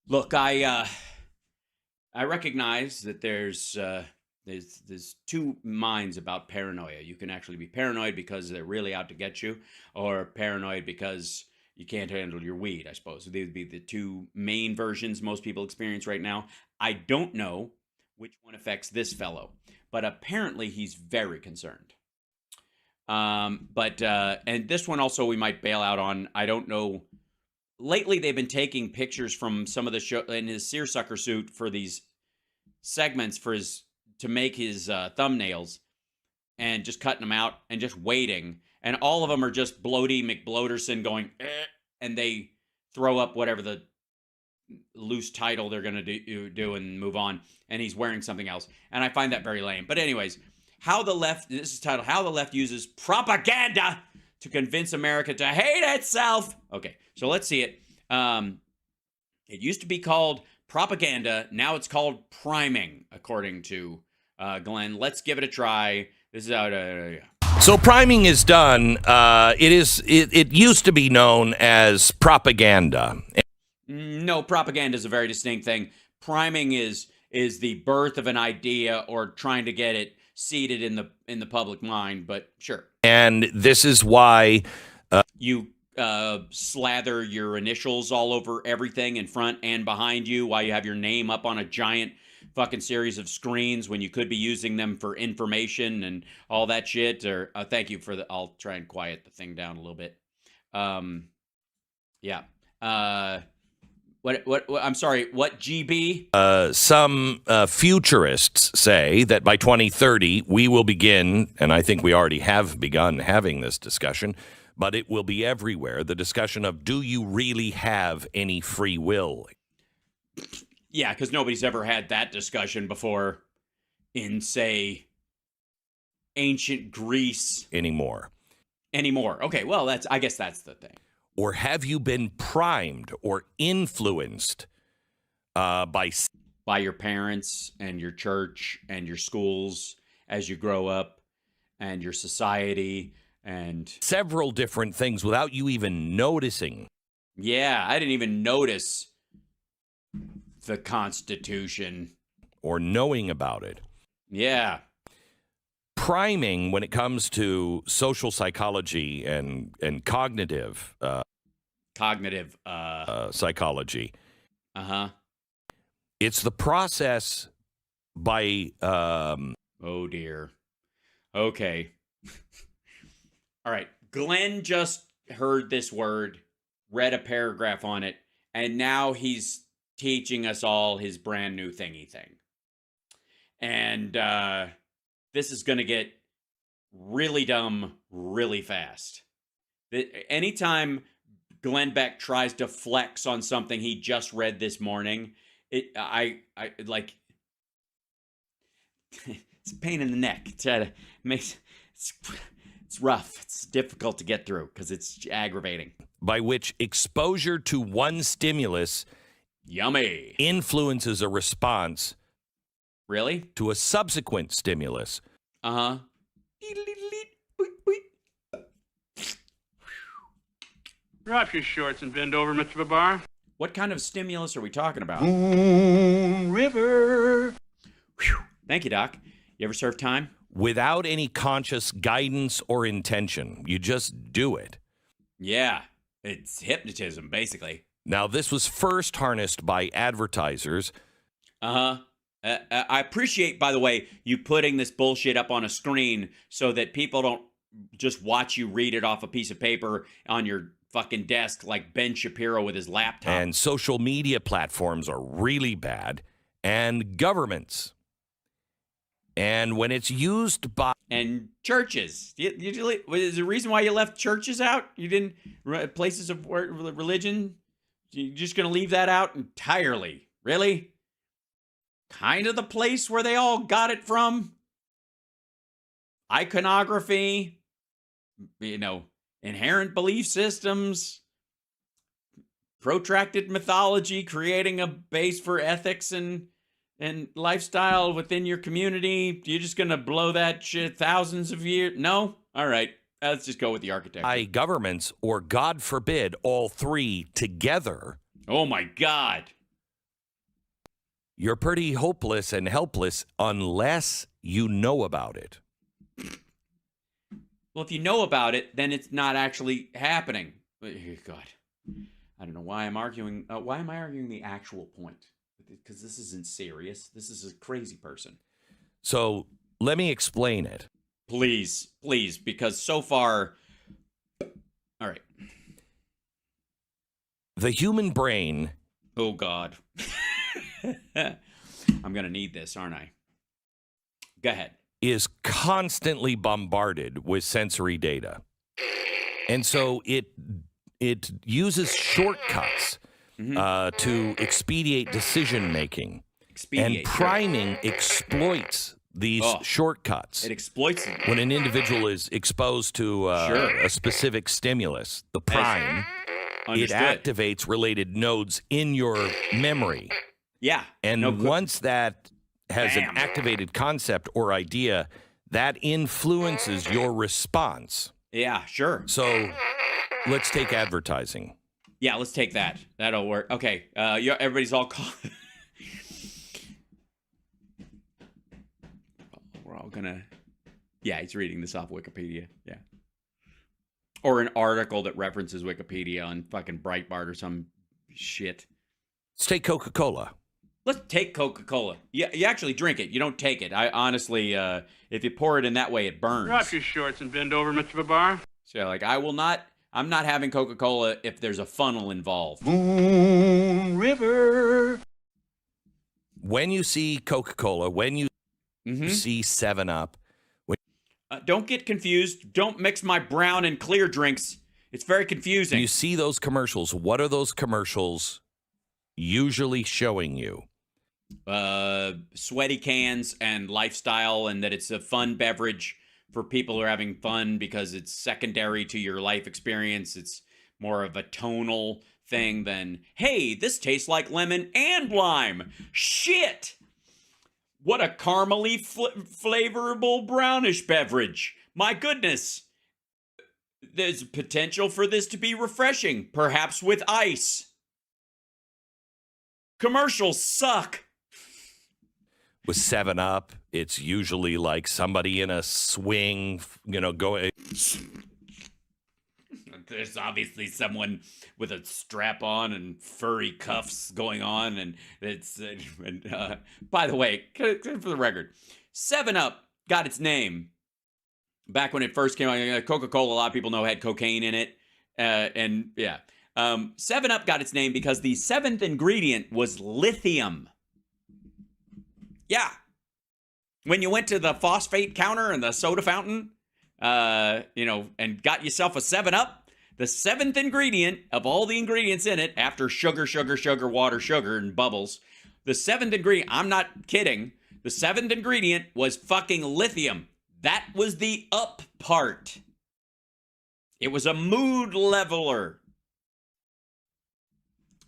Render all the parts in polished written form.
Look, I recognize that there's two minds about paranoia. You can actually be paranoid because they're really out to get you, or paranoid because you can't handle your weed, I suppose. So these would be the two main versions most people experience right now. I don't know which one affects this fellow, but apparently he's very concerned. But and this one also we might bail out on. I don't know. Lately, they've been taking pictures from some of the show in his seersucker suit for these segments for his to make his thumbnails, and just cutting them out and just waiting. And all of them are just Bloaty McBloaterson going, and they throw up whatever the loose title they're going to do and move on. And he's wearing something else. And I find that very lame. But anyways, this is titled, How the Left Uses Propaganda to Convince America to Hate Itself. Okay, so let's see it. It used to be called propaganda. Now it's called priming, according to Glenn. Let's give it a try. This is out. So priming is done. It used to be known as propaganda. No, propaganda is a very distinct thing. Priming is the birth of an idea or trying to get it seated in the public mind. But sure. And this is why you slather your initials all over everything in front and behind you while you have your name up on a giant fucking series of screens when you could be using them for information and all that shit. Or thank you for the. I'll try and quiet the thing down a little bit. Yeah. What? I'm sorry. What? GB? Some futurists say that by 2030 we will begin, and I think we already have begun having this discussion, but it will be everywhere. The discussion of, do you really have any free will? Yeah, because nobody's ever had that discussion before in, say, ancient Greece. Anymore. Okay, well, I guess that's the thing. Or have you been primed or influenced by your parents and your church and your schools as you grow up and your society and several different things without you even noticing? Yeah, I didn't even notice the Constitution. Or knowing about it. Yeah. Priming, when it comes to social psychology and cognitive psychology. Uh-huh. It's the process by oh dear. Okay. All right. Glenn just heard this word, read a paragraph on it, and now he's teaching us all his brand new thingy thing. And this is going to get really dumb really fast. Anytime Glenn Beck tries to flex on something he just read this morning, I like it's a pain in the neck. It's rough. It's difficult to get through because it's aggravating. By which exposure to one stimulus yummy influences a response really to a subsequent stimulus. Uh-huh. Drop your shorts and bend over, Mr. Babar. What kind of stimulus are we talking about? Moon River. Whew. Thank you, Doc. You ever serve time? Without any conscious guidance or intention. You just do it. Yeah. It's hypnotism, basically. Now, this was first harnessed by advertisers. Uh-huh. I appreciate, by the way, you putting this bullshit up on a screen so that people don't just watch you read it off a piece of paper on your fucking desk like Ben Shapiro with his laptop. And social media platforms are really bad. And governments. And when it's used by... And churches. Is the reason why you left churches out? You didn't... Places of religion? You're just going to leave that out entirely? Really? Kind of the place where they all got it from? Iconography? Inherent belief systems? Protracted mythology, creating a base for ethics and lifestyle within your community. You're just going to blow that shit thousands of years? No? All right. Let's just go with the architecture. By governments, or God forbid, all three together. Oh my God. you're pretty hopeless and helpless unless you know about it. Well, if you know about it, then it's not actually happening. God, I don't know why I'm arguing. Why am I arguing the actual point? Because this isn't serious. This is a crazy person. So let me explain it. Please, because so far... All right. The human brain... Oh, God. I'm going to need this, aren't I? Go ahead. ...is constantly bombarded with sensory data. And so it uses shortcuts to expedite decision-making. And priming exploits these shortcuts. It exploits them. When an individual is exposed to a specific stimulus, the prime, it activates related nodes in your memory. Yeah. And once that has an activated concept or idea, that influences your response. Yeah, sure. So let's take advertising. Yeah, let's take that. That'll work. Okay. Everybody's all we're all gonna... Yeah, he's reading this off Wikipedia. Yeah. Or an article that references Wikipedia on fucking Breitbart or some shit. Let's take Coca-Cola. Let's take Coca-Cola. You actually drink it. You don't take it. I honestly, if you pour it in that way, it burns. Drop your shorts and bend over, Mr. Babar. So, like, I'm not having Coca-Cola if there's a funnel involved. Moon River. When you see Coca-Cola, when you see 7-Up. Don't get confused. Don't mix my brown and clear drinks. It's very confusing. You see those commercials. What are those commercials usually showing you? Sweaty cans and lifestyle, and that it's a fun beverage for people who are having fun because it's secondary to your life experience. It's more of a tonal thing than, hey, this tastes like lemon and lime. Shit! What a caramely, flavorable brownish beverage. My goodness. There's potential for this to be refreshing, perhaps with ice. Commercials suck. With 7-Up, it's usually like somebody in a swing, going. There's obviously someone with a strap on and furry cuffs going on, and it's. By the way, for the record, 7-Up got its name back when it first came out. Coca-Cola, a lot of people know, had cocaine in it, and yeah, 7-Up got its name because the seventh ingredient was lithium. Yeah, when you went to the phosphate counter and the soda fountain, and got yourself a 7-Up. The seventh ingredient of all the ingredients in it, after sugar, water, sugar, and bubbles, the seventh ingredient, I'm not kidding, the seventh ingredient was fucking lithium. That was the up part. It was a mood leveler.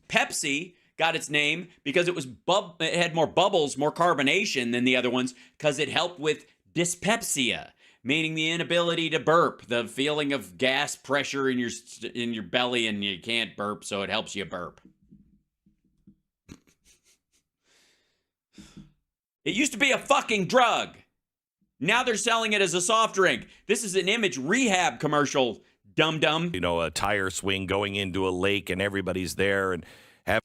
Pepsi got its name because it had more bubbles, more carbonation than the other ones, because it helped with dyspepsia. Meaning the inability to burp, the feeling of gas pressure in your belly, and you can't burp, so it helps you burp. It used to be a fucking drug. Now they're selling it as a soft drink. This is an image rehab commercial, dum-dum. A tire swing going into a lake, and everybody's there, and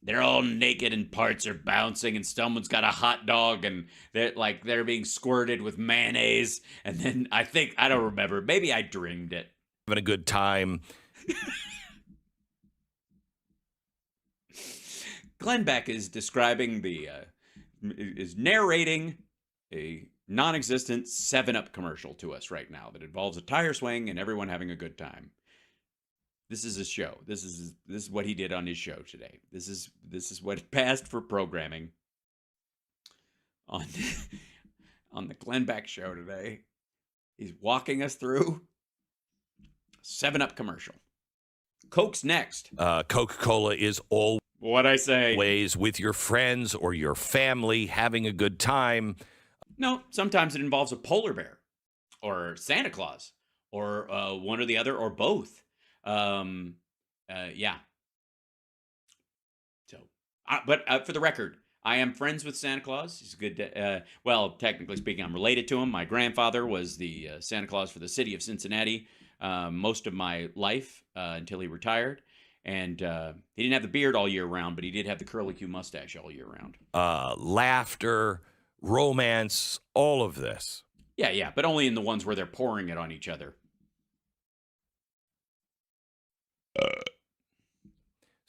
they're all naked and parts are bouncing, and someone's got a hot dog, and they're being squirted with mayonnaise. And then I don't remember. Maybe I dreamed it. Having a good time. Glenn Beck is describing is narrating a non-existent 7-Up commercial to us right now that involves a tire swing and everyone having a good time. This is a show. This is what he did on his show today. This is what passed for programming on the Glenn Beck show today. He's walking us through 7-Up commercial. Coke's next. Coca-Cola is all what I say. Ways with your friends or your family having a good time. No, sometimes it involves a polar bear or Santa Claus or one or the other or both. Yeah. So, but for the record, I am friends with Santa Claus. He's a good, well, technically speaking, I'm related to him. My grandfather was the Santa Claus for the city of Cincinnati most of my life until he retired. And he didn't have the beard all year round, but he did have the curly Q mustache all year round. Laughter, romance, all of this. Yeah, but only in the ones where they're pouring it on each other.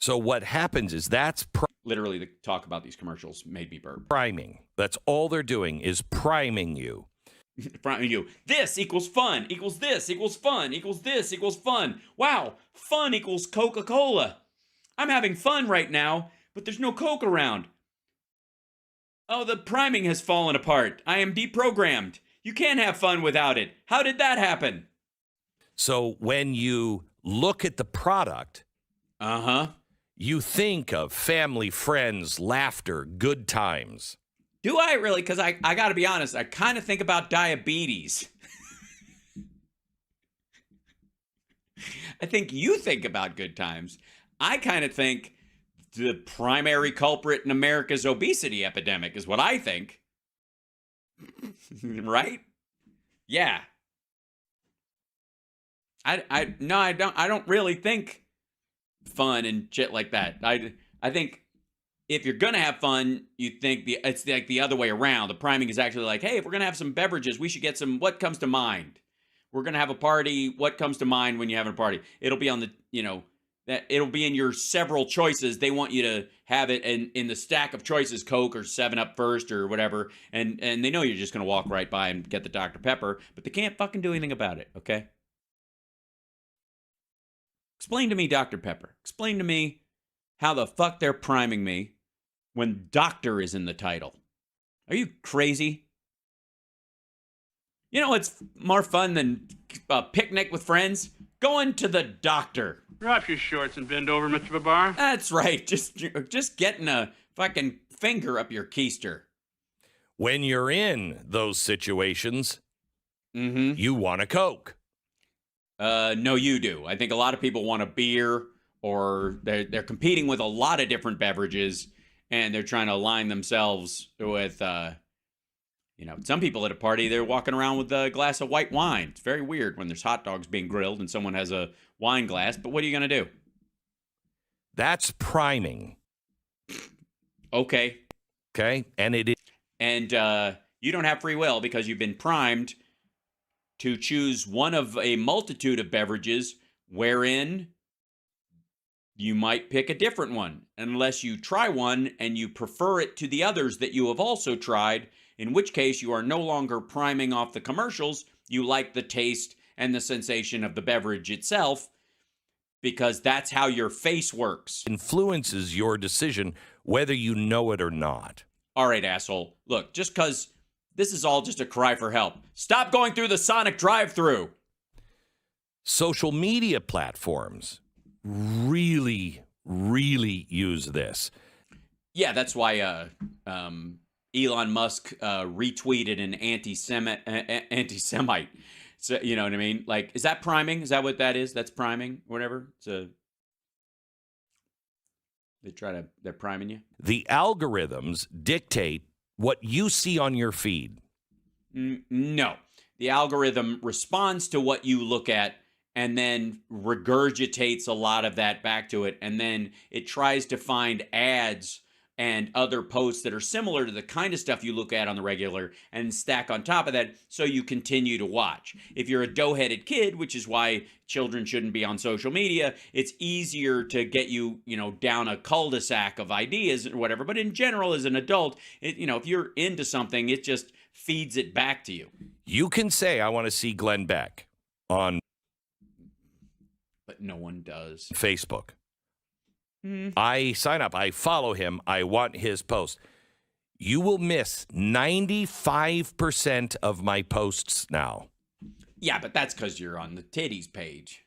So what happens is that's Literally, the talk about these commercials made me burp. priming. That's all they're doing is priming you. Priming you. This equals fun equals this equals fun equals this equals fun. Wow, fun equals Coca-Cola. I'm having fun right now, but there's no Coke around. Oh, the priming has fallen apart. I am deprogrammed. You can't have fun without it. How did that happen? So when you look at the product, you think of family, friends, laughter, good times. Do I really? Because I got to be honest, I kind of think about diabetes. I think you think about good times. I kind of think the primary culprit in America's obesity epidemic is what I think. Right? Yeah. I don't really think fun and shit like that. I think if you're gonna have fun, you think it's like the other way around. The priming is actually like, hey, if we're gonna have some beverages, we should get some. What comes to mind? We're gonna have a party. What comes to mind when you're having a party? It'll be on the, that it'll be in your several choices. They want you to have it in the stack of choices, Coke or 7-Up first or whatever, and they know you're just gonna walk right by and get the Dr. Pepper, but they can't fucking do anything about it. Okay. Explain to me, Dr. Pepper. Explain to me how the fuck they're priming me when doctor is in the title. Are you crazy? You know what's more fun than a picnic with friends? Going to the doctor. Drop your shorts and bend over, Mr. Babar. That's right. Just getting a fucking finger up your keister. When you're in those situations, you want a Coke. No, you do. I think a lot of people want a beer, or they're competing with a lot of different beverages, and they're trying to align themselves with, some people at a party, they're walking around with a glass of white wine. It's very weird when there's hot dogs being grilled and someone has a wine glass, but what are you going to do? That's priming. Okay. And it is. And you don't have free will because you've been primed to choose one of a multitude of beverages wherein you might pick a different one unless you try one and you prefer it to the others that you have also tried, in which case you are no longer priming off the commercials. You like the taste and the sensation of the beverage itself because that's how your face works. Influences your decision whether you know it or not. All right, asshole. Look, just because this is all just a cry for help. Stop going through the Sonic drive-thru. Social media platforms really, really use this. Yeah, that's why Elon Musk retweeted an anti-Semite. So, you know what I mean? Like, is that priming? Is that what that is? That's priming, whatever. They're priming you. The algorithms dictate what you see on your feed. No. The algorithm responds to what you look at and then regurgitates a lot of that back to it. And then it tries to find ads and other posts that are similar to the kind of stuff you look at on the regular and stack on top of that so you continue to watch. If you're a dough-headed kid, which is why children shouldn't be on social media, it's easier to get you, down a cul-de-sac of ideas or whatever. But in general, as an adult, if you're into something, it just feeds it back to you. You can say, I want to see Glenn Beck on... But no one does. Facebook. I sign up. I follow him. I want his post. You will miss 95% of my posts now. Yeah, but that's because you're on the titties page.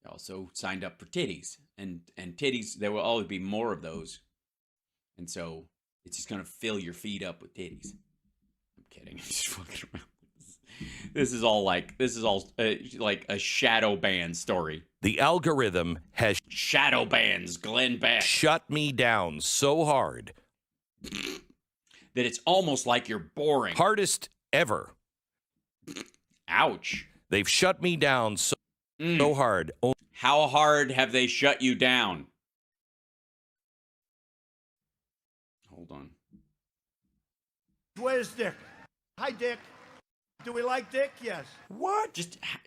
You also signed up for titties. And titties, there will always be more of those. And so it's just going to fill your feed up with titties. I'm kidding. I'm just fucking around. This is all like a shadow ban story. The algorithm has shadow bans Glenn Beck. Shut me down so hard that it's almost like you're boring. Hardest ever. Ouch. They've shut me down so hard. How hard have they shut you down? Hold on. Where's Dick? Hi, Dick. Do we like Dick? Yes. What?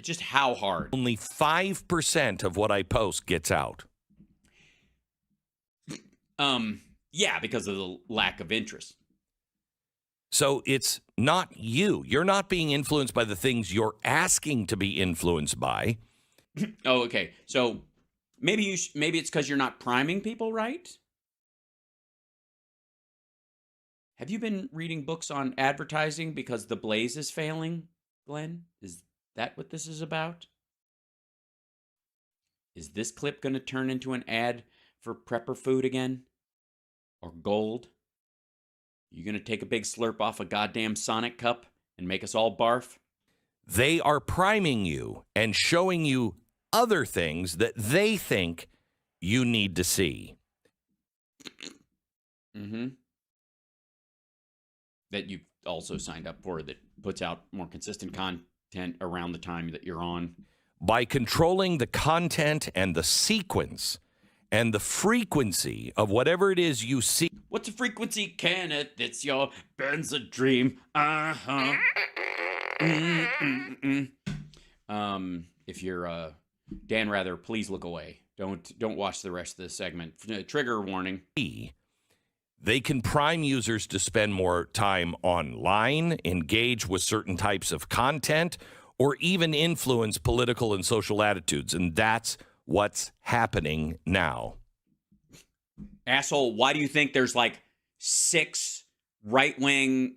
Just how hard? Only 5% of what I post gets out. Yeah, because of the lack of interest. So it's not you. You're not being influenced by the things you're asking to be influenced by. Oh, okay. So maybe it's because you're not priming people right. Have you been reading books on advertising because the Blaze is failing, Glenn? Is that what this is about? Is this clip going to turn into an ad for prepper food again? Or gold? You going to take a big slurp off a goddamn Sonic cup and make us all barf? They are priming you and showing you other things that they think you need to see. Mm-hmm. That you've also signed up for that puts out more consistent content around the time that you're on. By controlling the content and the sequence and the frequency of whatever it is you see. What's a frequency, Kenneth? It's your Benzodream. Uh-huh. If you're Dan Rather, please look away. Don't watch the rest of this segment. Trigger warning. They can prime users to spend more time online, engage with certain types of content, or even influence political and social attitudes. And that's what's happening now. Asshole, why do you think there's like 6 right-wing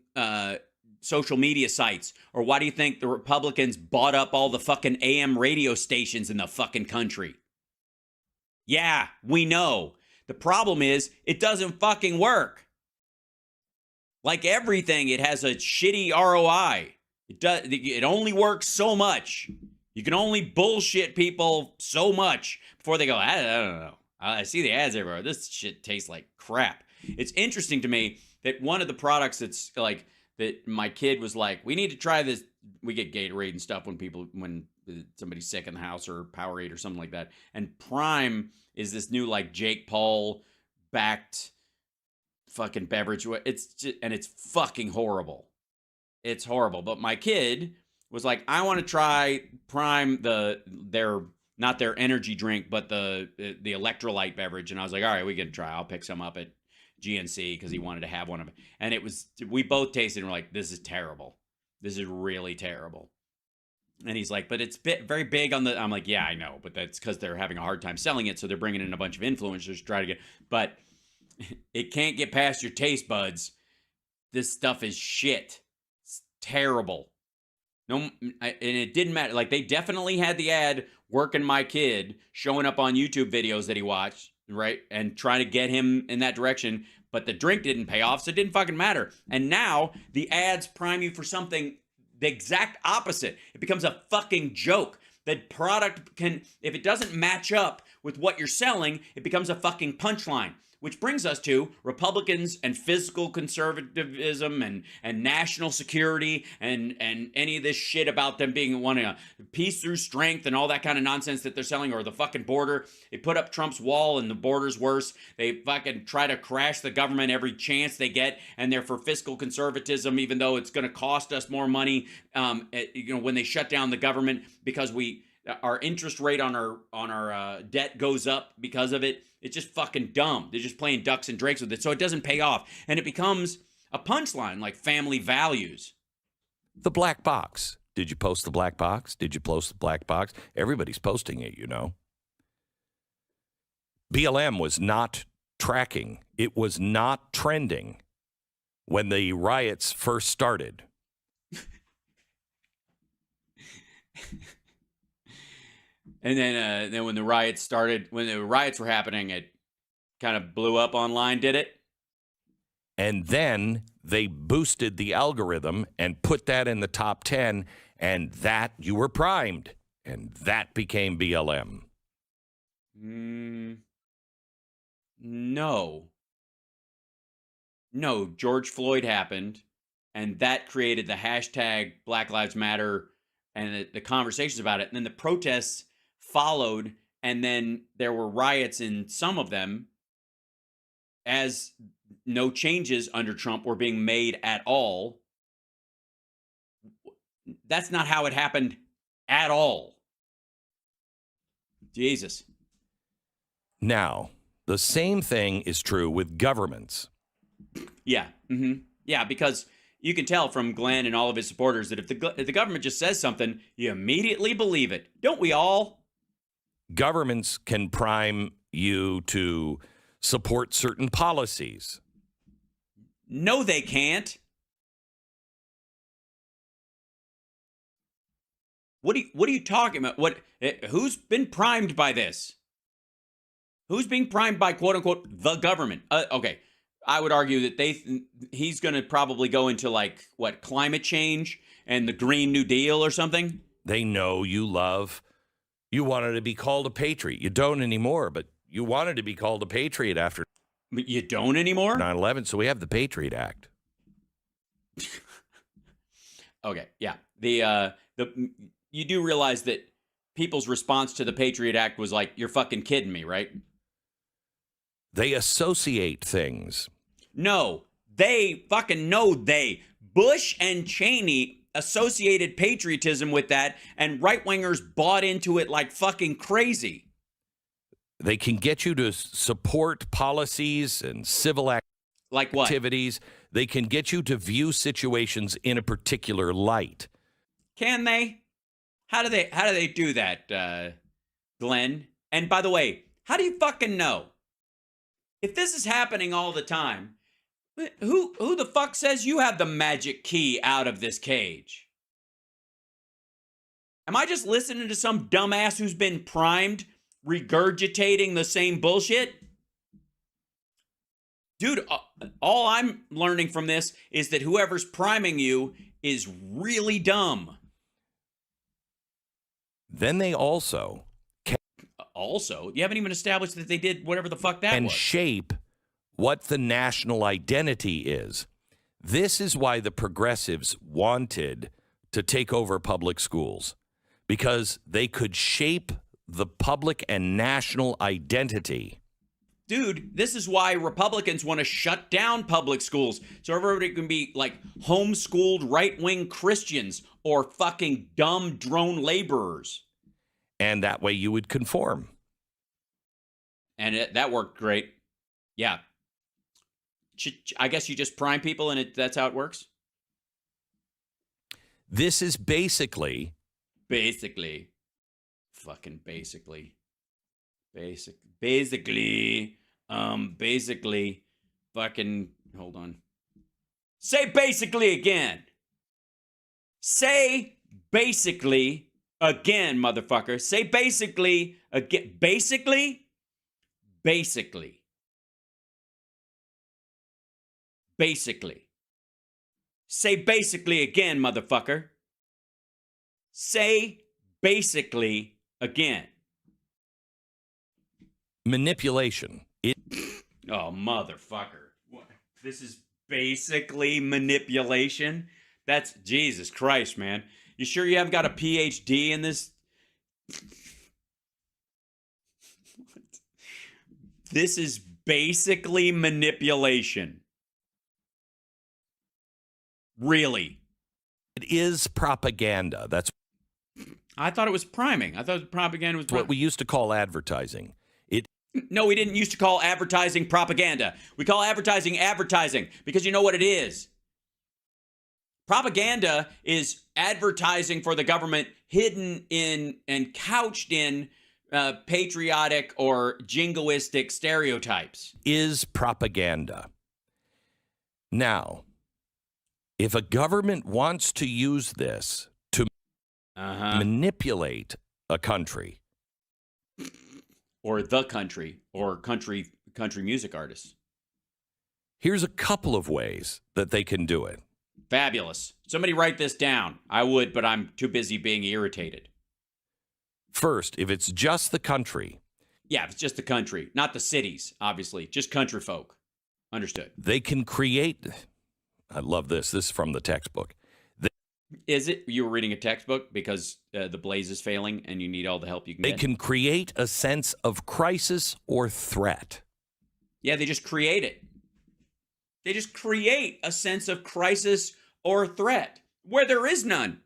social media sites? Or why do you think the Republicans bought up all the fucking AM radio stations in the fucking country? Yeah, we know. The problem is, it doesn't fucking work. Like everything, it has a shitty ROI. It only works so much. You can only bullshit people so much before they go, I don't know. I see the ads everywhere. This shit tastes like crap. It's interesting to me that one of the products that's like, that my kid was like, we need to try this. We get Gatorade and stuff when somebody's sick in the house, or Powerade or something like that. And Prime is this new like Jake Paul backed fucking beverage. It's fucking horrible. It's horrible. But my kid was like, I want to try Prime, not their energy drink, but the electrolyte beverage. And I was like, all right, we can try. I'll pick some up at GNC because he wanted to have one of them. And we both tasted and we're like, this is terrible. This is really terrible. And he's like, but it's very big on the... I'm like, yeah, I know, but that's because they're having a hard time selling it, so they're bringing in a bunch of influencers to try to get... But it can't get past your taste buds. This stuff is shit. It's terrible. And it didn't matter. Like, they definitely had the ad working my kid, showing up on YouTube videos that he watched, right? And trying to get him in that direction, but the drink didn't pay off, so it didn't fucking matter. And now, the ads prime you for something... the exact opposite. It becomes a fucking joke. The product can, if it doesn't match up with what you're selling, it becomes a fucking punchline. Which brings us to Republicans and fiscal conservatism and national security and any of this shit about them being wanting peace through strength and all that kind of nonsense that they're selling, or the fucking border. They put up Trump's wall and the border's worse. They fucking try to crash the government every chance they get, and they're for fiscal conservatism, even though it's going to cost us more money. When they shut down the government because our interest rate on our debt goes up because of it. It's just fucking dumb. They're just playing ducks and drakes with it, so it doesn't pay off. And it becomes a punchline like family values. The black box. Did you post the black box? Did you post the black box? Everybody's posting it, you know. BLM was not tracking. It was not trending when the riots first started. And then when the riots started, when the riots were happening, it kind of blew up online, did it? And then they boosted the algorithm and put that in the top 10, and that you were primed, and that became BLM. No. No, George Floyd happened, and that created the hashtag Black Lives Matter and the conversations about it. And then the protests followed, and then there were riots in some of them as no changes under Trump were being made at all. That's not how it happened at all. Jesus. Now, the same thing is true with governments. Yeah. Yeah, because you can tell from Glenn and all of his supporters that if the government just says something, you immediately believe it. Don't we all? Governments can prime you to support certain policies. No, they can't. What are you talking about? Who's been primed by this? Who's being primed by quote unquote the government? Okay. I would argue that he's going to probably go into like what, climate change and the Green New Deal or something. They know you wanted to be called a patriot. You don't anymore, but you wanted to be called a patriot after But you don't anymore? 9/11, so we have the Patriot Act. Okay, yeah. You do realize that people's response to the Patriot Act was like, you're fucking kidding me, right? They associate things. No, they fucking know they. Bush and Cheney associated patriotism with that, and right-wingers bought into it like fucking crazy. They can get you to support policies and civil like what? activities. They can get you to view situations in a particular light. Can they? How do they do that, Glenn? And by the way, how do you fucking know? If this is happening all the time, who the fuck says you have the magic key out of this cage? Am I just listening to some dumbass who's been primed regurgitating the same bullshit? Dude, all I'm learning from this is that whoever's priming you is really dumb. Then they also you haven't even established that they did whatever the fuck that was. shape what the national identity is. This is why the progressives wanted to take over public schools, because they could shape the public and national identity. Dude, this is why Republicans want to shut down public schools so everybody can be like homeschooled right-wing Christians or fucking dumb drone laborers. And that way you would conform. And that worked great. Yeah. I guess you just prime people and that's how it works? This is basically, fucking basically, fucking, hold on. Say basically again. Say basically again, motherfucker. Say basically again. Basically. Say basically again, motherfucker. Say basically again. manipulation. Oh, motherfucker. What? This is basically manipulation? That's Jesus Christ, man. You sure you haven't got a PhD in this? What? This is basically manipulation. Really? It is propaganda. That's I thought it was priming. I thought propaganda was what we used to call advertising. No, we didn't used to call advertising propaganda. We call advertising advertising because you know what it is. Propaganda is advertising for the government hidden in and couched in patriotic or jingoistic stereotypes. Is propaganda. Now, if a government wants to use this to manipulate a country, or the country, or country music artists, here's a couple of ways that they can do it. Fabulous. Somebody write this down. I would, but I'm too busy being irritated. First, if it's just the country. Yeah, if it's just the country, not the cities, obviously, just country folk. Understood. They can create, I love this. This is from the textbook. Is it you were reading a textbook because the blaze is failing and you need all the help you can They get? can create a sense of crisis or threat. Yeah, they just create it. They just create a sense of crisis or threat where there is none.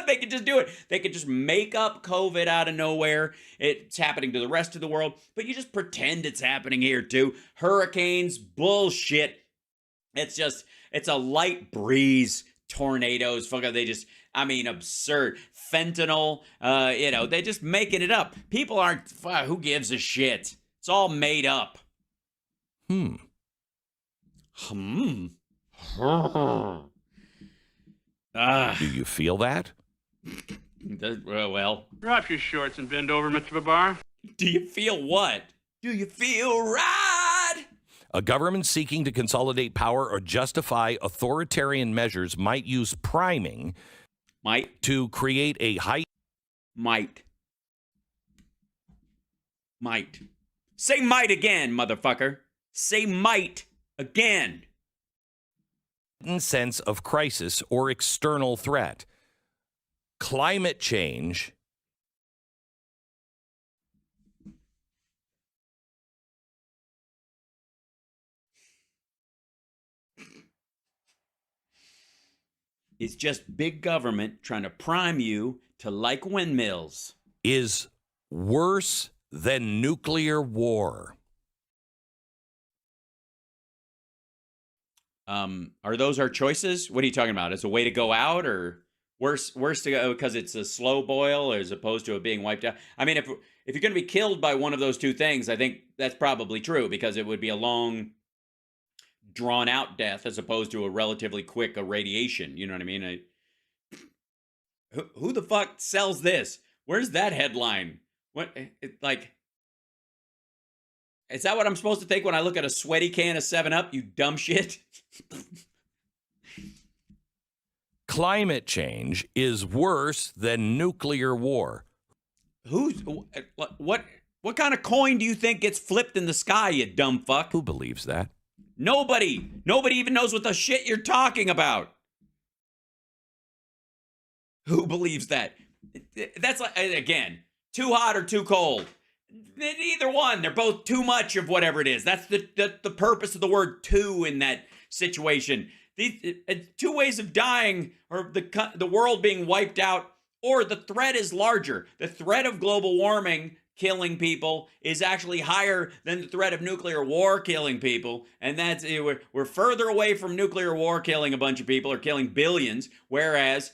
They could just do it. They could just make up COVID out of nowhere. It's happening to the rest of the world, but you just pretend it's happening here too. Hurricanes, bullshit. It's a light breeze. Tornadoes, absurd. Fentanyl, they just making it up. People aren't, who gives a shit? It's all made up. Hmm. Do you feel that? Well, Drop your shorts and bend over, Mr. Babar. do you feel what? Do you feel right? A government seeking to consolidate power or justify authoritarian measures might use priming to create a Might. Say might again, motherfucker. Say might again. sense of crisis or external threat. Climate change It's just big government trying to prime you to like windmills. is worse than nuclear war. Are those our choices? What are you talking about? As a way to go out, or worse to go because it's a slow boil as opposed to it being wiped out? I mean, if you're going to be killed by one of those two things, I think that's probably true because it would be a long, drawn out death as opposed to a relatively quick irradiation. You know what I mean? Who the fuck sells this? Where's that headline? Is that what I'm supposed to think when I look at a sweaty can of 7-Up, you dumb shit? Climate change is worse than nuclear war. What kind of coin do you think gets flipped in the sky, you dumb fuck? Who believes that? Nobody even knows what the shit you're talking about. Who believes that? That's like, again, too hot or too cold. Either one. They're both too much of whatever it is. That's the purpose of the word "too" in that situation. These two ways of dying, or the world being wiped out, or the threat is larger. The threat of global warming killing people is actually higher than the threat of nuclear war killing people, and that's we're further away from nuclear war killing a bunch of people or killing billions, whereas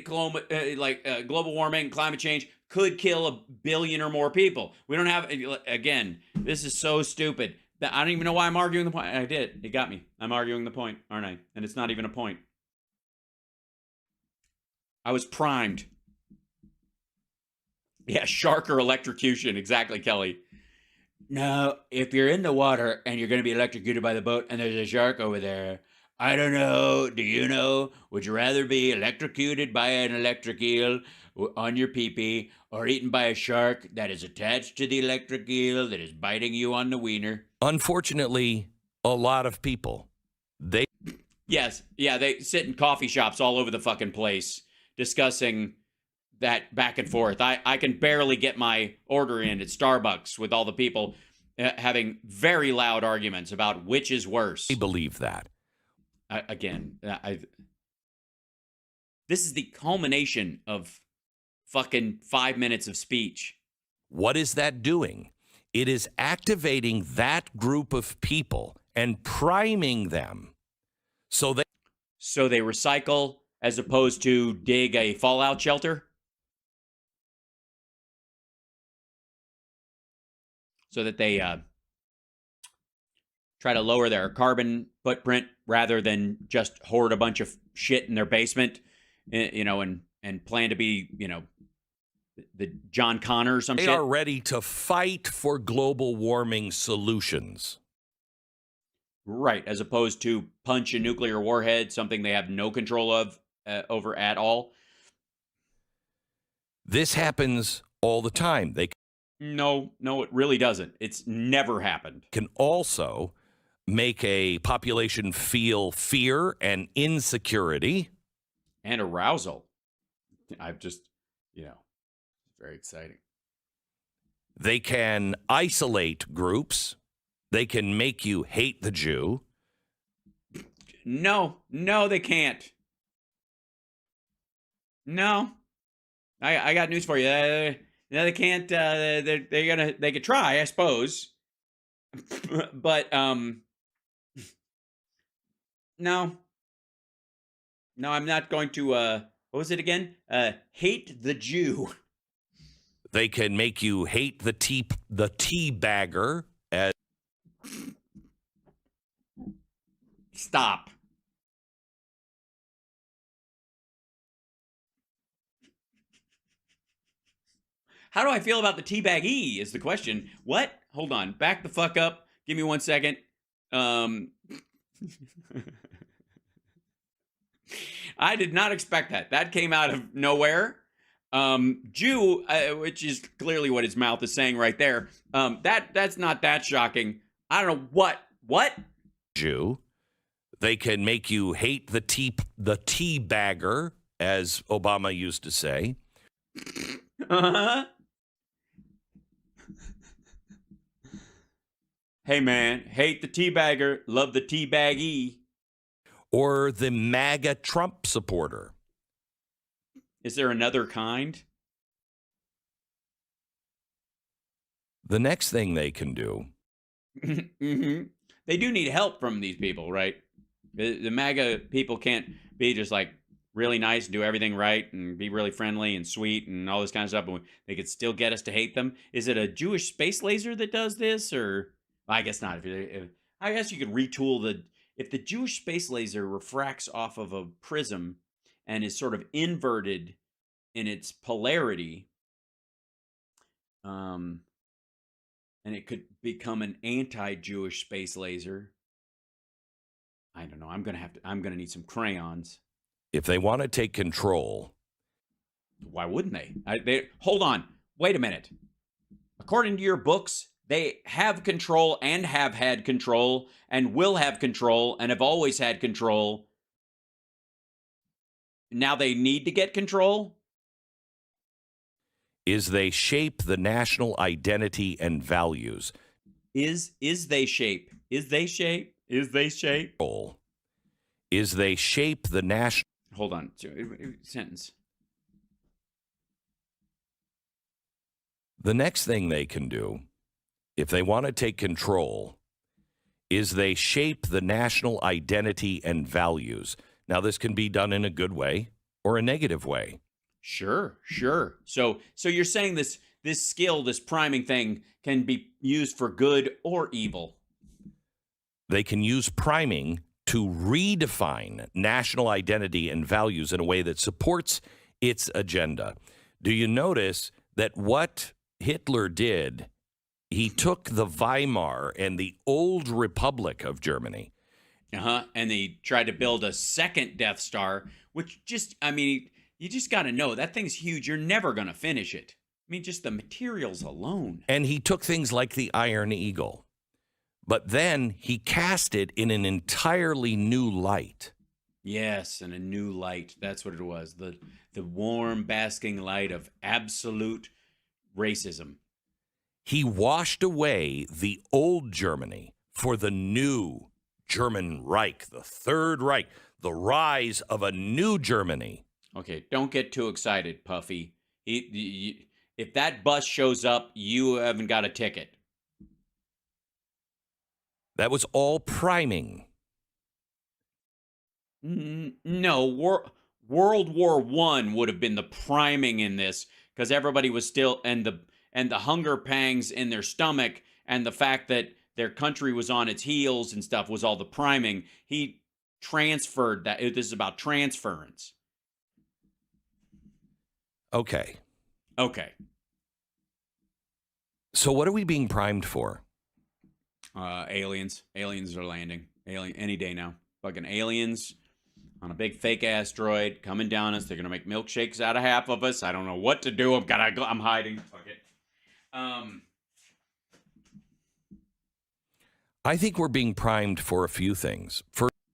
global warming, climate change could kill 1 billion or more people. We don't have, again, this is so stupid. I don't even know why I'm arguing the point. I did. It got me. I'm arguing the point, aren't I? And it's not even a point. I was primed. Yeah, shark or electrocution. Exactly, Kelly. No, if you're in the water and you're going to be electrocuted by the boat and there's a shark over there, I don't know. Do you know? Would you rather be electrocuted by an electric eel on your pee-pee or eaten by a shark that is attached to the electric eel that is biting you on the wiener? Unfortunately, a lot of people, they sit in coffee shops all over the fucking place discussing that back and forth. I can barely get my order in at Starbucks with all the people having very loud arguments about which is worse. believe that. This is the culmination of fucking 5 minutes of speech. What is that doing? It is activating that group of people and priming them so they recycle as opposed to dig a fallout shelter. So that they try to lower their carbon footprint rather than just hoard a bunch of shit in their basement, and plan to be, the John Connor or some shit. They are ready to fight for global warming solutions. Right, as opposed to punch a nuclear warhead, something they have no control of over at all. This happens all the time. They No, it really doesn't. It's never happened. can also make a population feel fear and insecurity. And arousal. I've just, very exciting. They can isolate groups. They can make you hate the Jew. No, they can't. No. I got news for you. No, they can't. They could try, I suppose. But, no. No, I'm not going to, what was it again? Hate the Jew. They can make you hate the tea bagger. As Stop. How do I feel about the teabag-y is the question. What? Hold on. Back the fuck up. Give me 1 second. I did not expect that. That came out of nowhere. Jew, which is clearly what his mouth is saying right there. That's not that shocking. I don't know what? Jew. They can make you hate the tea bagger, as Obama used to say. Uh-huh. Hey man, hate the teabagger, love the teabag-y. Or the MAGA Trump supporter. Is there another kind? The next thing they can do. Mm-hmm. They do need help from these people, right? The MAGA people can't be just like really nice and do everything right and be really friendly and sweet and all this kind of stuff, and they could still get us to hate them. Is it a Jewish space laser that does this, or I guess not. I guess you could retool if the Jewish space laser refracts off of a prism and is sort of inverted in its polarity, and it could become an anti-Jewish space laser. I don't know. I'm gonna need some crayons. If they want to take control. Why wouldn't they? Hold on. Wait a minute. According to your books, they have control and have had control and will have control and have always had control. Now they need to get control? Is they shape the national identity and values. Is they shape? Is they shape? Is they shape? Is they shape the national... Hold on. Sentence. The next thing they can do, if they want to take control, is they shape the national identity and values. Now, this can be done in a good way or a negative way. Sure. So you're saying this skill, this priming thing, can be used for good or evil? They can use priming to redefine national identity and values in a way that supports its agenda. Do you notice that what Hitler did, he took the Weimar and the old Republic of Germany. And they tried to build a second Death Star, which you just got to know, that thing's huge. You're never going to finish it. I mean, just the materials alone. And he took things like the Iron Eagle. But then he cast it in an entirely new light. Yes, and a new light. That's what it was. The warm, basking light of absolute racism. He washed away the old Germany for the new German Reich, the Third Reich, the rise of a new Germany. Okay, don't get too excited, Puffy. If that bus shows up, you haven't got a ticket. That was all priming. No, World War I would have been the priming in this, because everybody was still, and the hunger pangs in their stomach, and the fact that their country was on its heels and stuff was all the priming. He transferred that. This is about transference. Okay. So what are we being primed for? Aliens. Aliens are landing. Any day now. Fucking aliens on a big fake asteroid coming down us. They're gonna make milkshakes out of half of us. I don't know what to do. I'm hiding. Fuck it. I think we're being primed for a few things.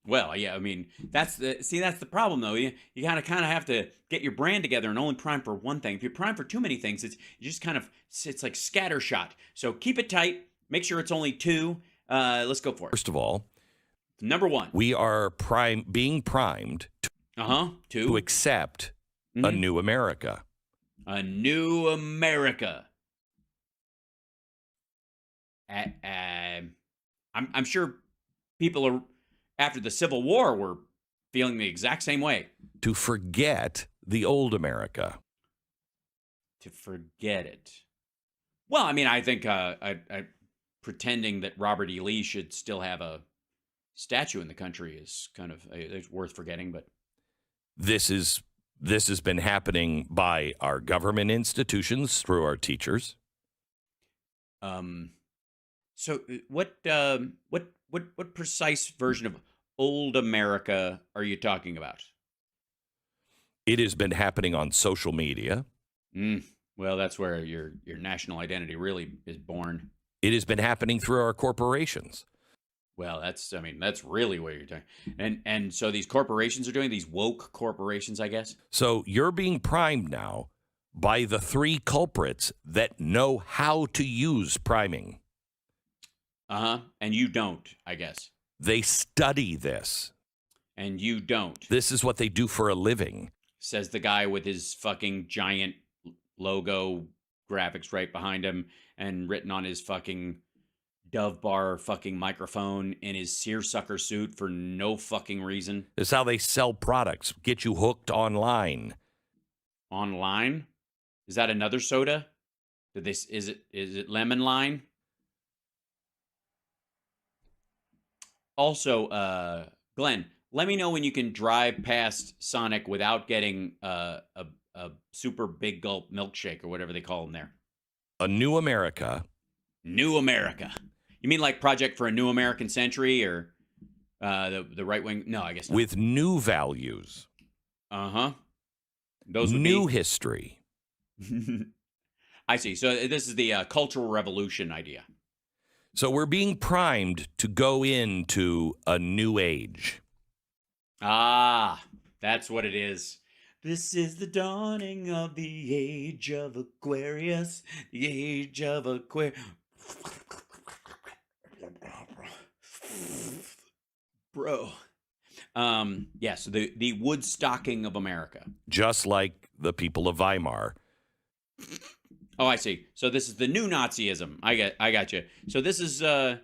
Well, yeah, I mean, that's the problem though. You kind of have to get your brand together and only prime for one thing. If you prime for too many things, it's like scattershot. So keep it tight. Make sure it's only two. Let's go for it. First of all, number one, we are being primed to accept a new America. A new America. I'm sure people are, after the Civil War, were feeling the exact same way. To forget the old America. To forget it. Well, I mean, I think I pretending that Robert E. Lee should still have a statue in the country is kind of it's worth forgetting. But this has been happening by our government institutions through our teachers. So what precise version of old America are you talking about? It has been happening on social media. Well, that's where your national identity really is born. It has been happening through our corporations. Well, that's really what you're talking. And so these corporations are doing, these woke corporations, I guess. So you're being primed now by the three culprits that know how to use priming. And you don't, I guess. They study this. And you don't. This is what they do for a living. Says the guy with his fucking giant logo graphics right behind him and written on his fucking Dove Bar fucking microphone in his seersucker suit for no fucking reason. This is how they sell products, get you hooked online. Online? Is that another soda? Is it lemon line? Also, Glenn, let me know when you can drive past Sonic without getting a super big gulp milkshake or whatever they call them there. A new America. New America. You mean like Project for a New American Century or the right wing? No, I guess not. With new values. Those would new be history. I see. So this is the Cultural Revolution idea. So we're being primed to go into a new age. Ah, that's what it is. This is the dawning of the age of Aquarius. The age of Aquarius. Bro. Yeah, so the Woodstocking of America. Just like the people of Weimar. Oh, I see. So this is the new Nazism. I got you. So this is I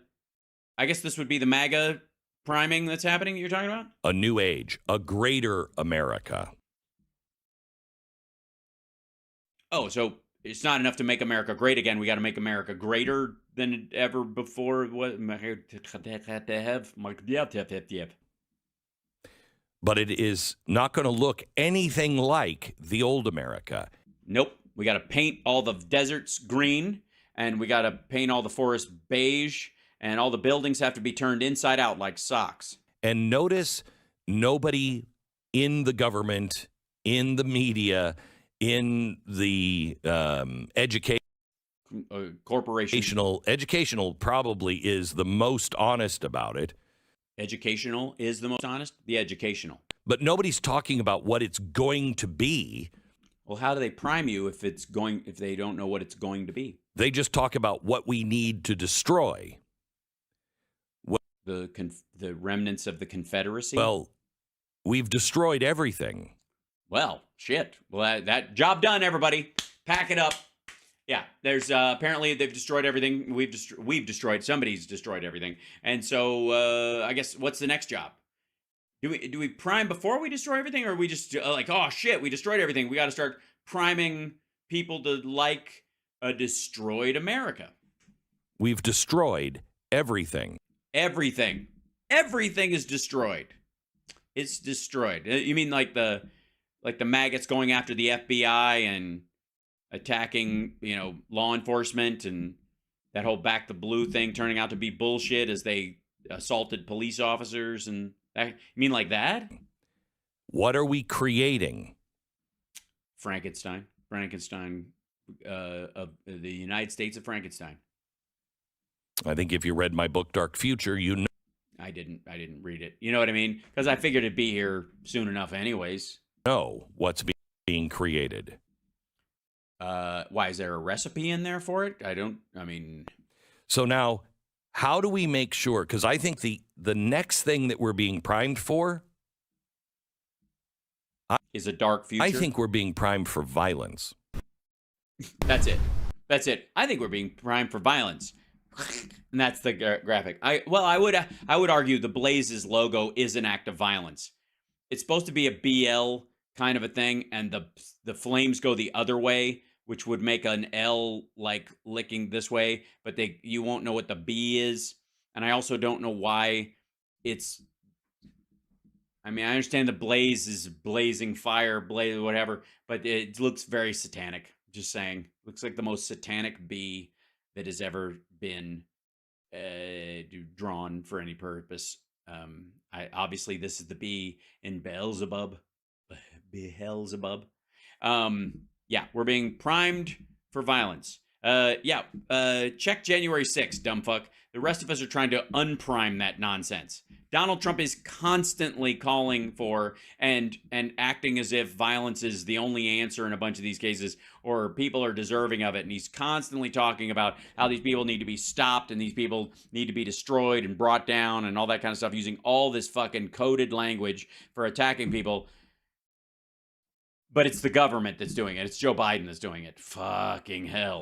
guess this would be the MAGA priming that's happening that you're talking about? A new age, a greater America. Oh, so it's not enough to make America great again. We got to make America greater than ever before. But it is not going to look anything like the old America. Nope. We got to paint all the deserts green, and we got to paint all the forests beige, and all the buildings have to be turned inside out like socks. And notice nobody in the government, in the media, in the educational probably is the most honest about it. Educational is the most honest? The educational. But nobody's talking about what it's going to be. Well, how do they prime you if they don't know what it's going to be? They just talk about what we need to destroy. The remnants of the Confederacy? Well, we've destroyed everything. Well, shit. Well, that job done, everybody. Pack it up. Yeah, there's apparently they've destroyed everything. We've destroyed. Somebody's destroyed everything. And so I guess what's the next job? Do we prime before we destroy everything, or are we just like, oh shit, we destroyed everything? We got to start priming people to like a destroyed America. We've destroyed everything. Everything is destroyed. It's destroyed. You mean like the maggots going after the FBI and attacking, law enforcement, and that whole back the blue thing turning out to be bullshit as they assaulted police officers and that, you mean like that? What are we creating? Frankenstein of the United States of Frankenstein. I think if you read my book, Dark Future, you know. I didn't read it. You know what I mean? Because I figured it'd be here soon enough anyways. What's being created. Why, is there a recipe in there for it? So now, how do we make sure? Because I think the next thing that we're being primed for is a dark future. I think we're being primed for violence. That's it. I think we're being primed for violence. And that's the graphic. I would argue the Blazes logo is an act of violence. It's supposed to be a BL kind of a thing, and the flames go the other way, which would make an L like licking this way, but you won't know what the B is. And I also don't know why it's. I understand the blaze is blazing fire, blaze, whatever, but it looks very satanic. Just saying, looks like the most satanic bee that has ever been drawn for any purpose. Obviously, this is the bee in Beelzebub. Beelzebub. Yeah, we're being primed for violence. Check January 6th, dumb fuck. The rest of us are trying to unprime that nonsense. Donald Trump is constantly calling for and acting as if violence is the only answer in a bunch of these cases, or people are deserving of it. And he's constantly talking about how these people need to be stopped and these people need to be destroyed and brought down and all that kind of stuff, using all this fucking coded language for attacking people. But it's the government that's doing it. It's Joe Biden that's doing it. Fucking hell.